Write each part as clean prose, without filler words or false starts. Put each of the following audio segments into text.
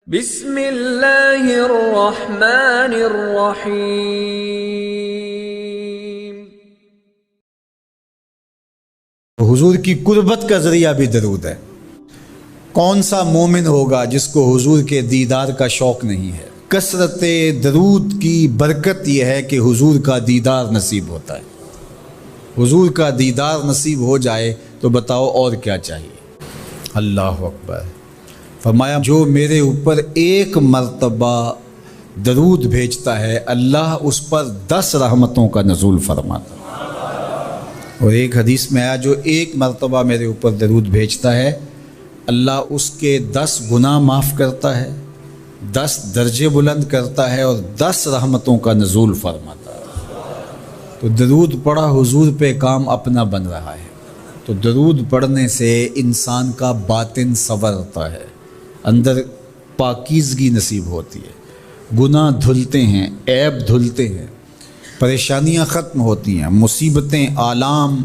بسم اللہ الرحمن الرحیم۔ حضور کی قربت کا ذریعہ بھی درود ہے۔ کون سا مومن ہوگا جس کو حضور کے دیدار کا شوق نہیں ہے؟ کثرت درود کی برکت یہ ہے کہ حضور کا دیدار نصیب ہوتا ہے۔ حضور کا دیدار نصیب ہو جائے تو بتاؤ اور کیا چاہیے؟ اللہ اکبر۔ فرمایا جو میرے اوپر ایک مرتبہ درود بھیجتا ہے اللہ اس پر 10 رحمتوں کا نزول فرماتا ہے۔ اور ایک حدیث میں آیا جو ایک مرتبہ میرے اوپر درود بھیجتا ہے اللہ اس کے 10 گناہ معاف کرتا ہے، 10 درجے بلند کرتا ہے اور 10 رحمتوں کا نزول فرماتا ہے۔ تو درود پڑھا حضور پہ کام اپنا بن رہا ہے۔ تو درود پڑھنے سے انسان کا باطن سنورتا ہے، اندر پاکیزگی نصیب ہوتی ہے، گناہ دھلتے ہیں، عیب دھلتے ہیں، پریشانیاں ختم ہوتی ہیں، مصیبتیں، آلام،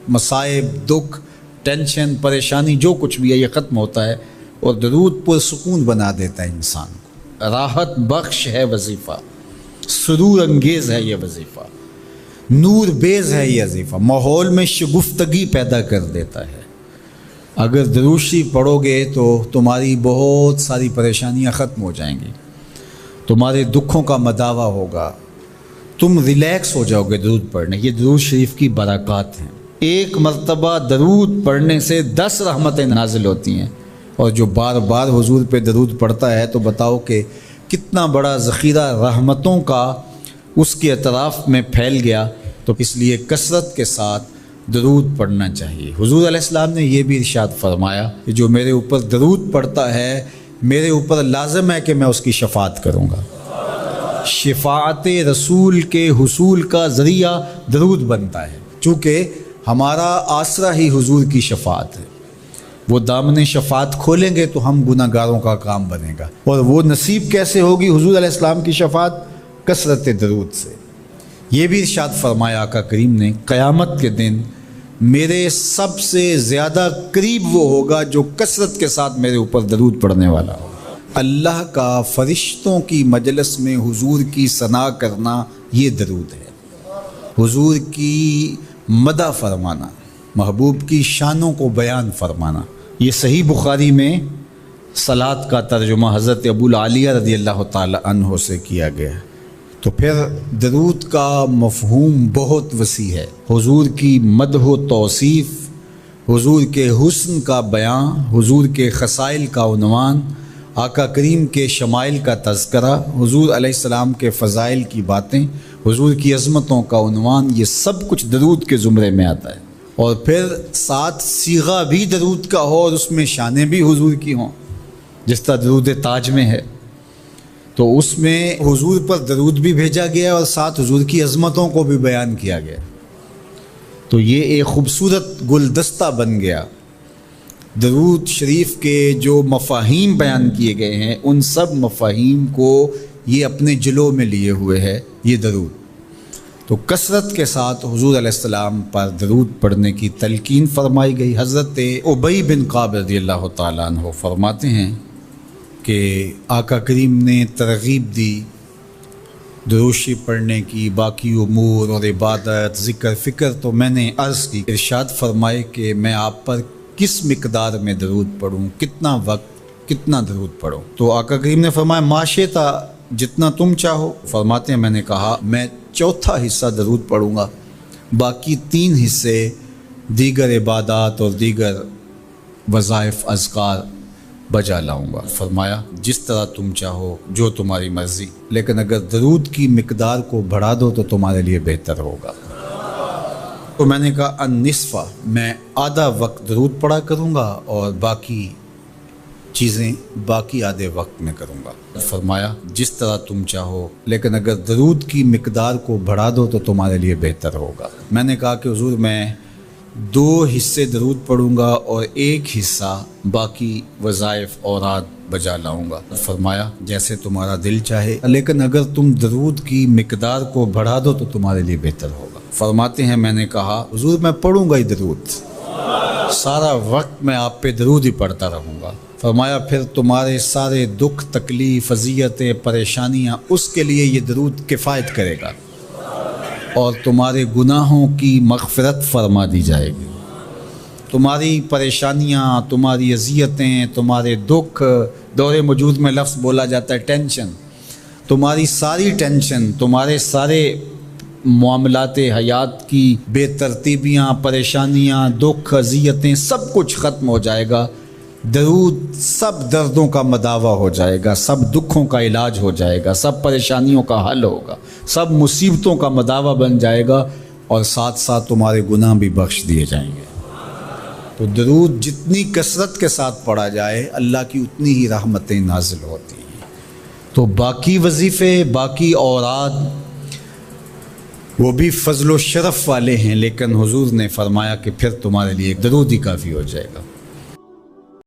مصائب، دکھ، ٹینشن، پریشانی جو کچھ بھی ہے یہ ختم ہوتا ہے۔ اور درود پرسکون بنا دیتا ہے انسان کو۔ راحت بخش ہے وظیفہ، سرور انگیز ہے یہ وظیفہ، نور بیز ہے یہ وظیفہ، ماحول میں شگفتگی پیدا کر دیتا ہے۔ اگر درود شریف پڑھو گے تو تمہاری بہت ساری پریشانیاں ختم ہو جائیں گی، تمہارے دکھوں کا مداوع ہوگا، تم ریلیکس ہو جاؤ گے درود پڑھنے۔ یہ درود شریف کی برکات ہیں۔ ایک مرتبہ درود پڑھنے سے 10 رحمتیں نازل ہوتی ہیں، اور جو بار بار حضور پہ درود پڑھتا ہے تو بتاؤ کہ کتنا بڑا ذخیرہ رحمتوں کا اس کے اطراف میں پھیل گیا۔ تو اس لیے کثرت کے ساتھ درود پڑھنا چاہیے۔ حضور علیہ السلام نے یہ بھی ارشاد فرمایا کہ جو میرے اوپر درود پڑھتا ہے میرے اوپر لازم ہے کہ میں اس کی شفاعت کروں گا۔ شفاعت رسول کے حصول کا ذریعہ درود بنتا ہے، چونکہ ہمارا آسرا ہی حضور کی شفاعت ہے۔ وہ دامن شفاعت کھولیں گے تو ہم گناہ گاروں کا کام بنے گا۔ اور وہ نصیب کیسے ہوگی حضور علیہ السلام کی شفاعت؟ کثرت درود سے۔ یہ بھی ارشاد فرمایا آقا کریم نے قیامت کے دن میرے سب سے زیادہ قریب وہ ہوگا جو کثرت کے ساتھ میرے اوپر درود پڑھنے والا ہو۔ اللہ کا فرشتوں کی مجلس میں حضور کی ثنا کرنا یہ درود ہے۔ حضور کی مدح فرمانا، محبوب کی شانوں کو بیان فرمانا۔ یہ صحیح بخاری میں صلاۃ کا ترجمہ حضرت ابو العالیہ رضی اللہ تعالی عنہ سے کیا گیا ہے۔ تو پھر درود کا مفہوم بہت وسیع ہے۔ حضور کی مدح و توصیف، حضور کے حسن کا بیان، حضور کے خصائل کا عنوان، آقا کریم کے شمائل کا تذکرہ، حضور علیہ السلام کے فضائل کی باتیں، حضور کی عظمتوں کا عنوان، یہ سب کچھ درود کے زمرے میں آتا ہے۔ اور پھر ساتھ صیغہ بھی درود کا ہو اور اس میں شانیں بھی حضور کی ہوں، جس طرح درود تاج میں ہے۔ تو اس میں حضور پر درود بھی بھیجا گیا اور ساتھ حضور کی عظمتوں کو بھی بیان کیا گیا۔ تو یہ ایک خوبصورت گلدستہ بن گیا۔ درود شریف کے جو مفاہیم بیان کیے گئے ہیں ان سب مفاہیم کو یہ اپنے جلو میں لیے ہوئے ہے یہ درود۔ تو کثرت کے ساتھ حضور علیہ السلام پر درود پڑھنے کی تلقین فرمائی گئی۔ حضرت ابی بن کعب رضی اللہ تعالیٰ عنہ فرماتے ہیں کہ آقا کریم نے ترغیب دی درود شریف پڑھنے کی، باقی امور اور عبادت، ذکر فکر۔ تو میں نے عرض کی، ارشاد فرمائے کہ میں آپ پر کس مقدار میں درود پڑھوں، کتنا وقت، کتنا درود پڑھوں؟ تو آقا کریم نے فرمایا ماشیتا، جتنا تم چاہو۔ فرماتے ہیں میں نے کہا میں 4تھا حصہ درود پڑھوں گا، باقی 3 حصے دیگر عبادات اور دیگر وظائف اذکار بجا لاؤں گا۔ فرمایا جس طرح تم چاہو، جو تمہاری مرضی، لیکن اگر درود کی مقدار کو بڑھا دو تو تمہارے لیے بہتر ہوگا۔ تو میں نے کہا النصف، میں آدھا وقت درود پڑھا کروں گا اور باقی چیزیں باقی آدھے وقت میں کروں گا۔ فرمایا جس طرح تم چاہو، لیکن اگر درود کی مقدار کو بڑھا دو تو تمہارے لیے بہتر ہوگا۔ میں نے کہا کہ حضور میں 2 حصے درود پڑھوں گا اور 1 حصہ باقی وظائف اوراد بجا لاؤں گا۔ فرمایا جیسے تمہارا دل چاہے، لیکن اگر تم درود کی مقدار کو بڑھا دو تو تمہارے لیے بہتر ہوگا۔ فرماتے ہیں میں نے کہا حضور میں پڑھوں گا ہی درود، سارا وقت میں آپ پہ درود ہی پڑھتا رہوں گا۔ فرمایا پھر تمہارے سارے دکھ تکلیف اذیتیں پریشانیاں اس کے لیے یہ درود کفایت کرے گا، اور تمہارے گناہوں کی مغفرت فرما دی جائے گی۔ تمہاری پریشانیاں، تمہاری اذیتیں، تمہارے دکھ، دور موجود میں لفظ بولا جاتا ہے ٹینشن، تمہاری ساری ٹینشن، تمہارے سارے معاملات حیات کی بے ترتیبیاں، پریشانیاں، دکھ، اذیتیں، سب کچھ ختم ہو جائے گا۔ درود سب دردوں کا مداوع ہو جائے گا، سب دکھوں کا علاج ہو جائے گا، سب پریشانیوں کا حل ہوگا، سب مصیبتوں کا مداوع بن جائے گا، اور ساتھ ساتھ تمہارے گناہ بھی بخش دیے جائیں گے۔ تو درود جتنی کثرت کے ساتھ پڑھا جائے اللہ کی اتنی ہی رحمتیں نازل ہوتی ہیں۔ تو باقی وظیفے، باقی اوراد وہ بھی فضل و شرف والے ہیں، لیکن حضور نے فرمایا کہ پھر تمہارے لیے ایک درود ہی کافی ہو جائے گا۔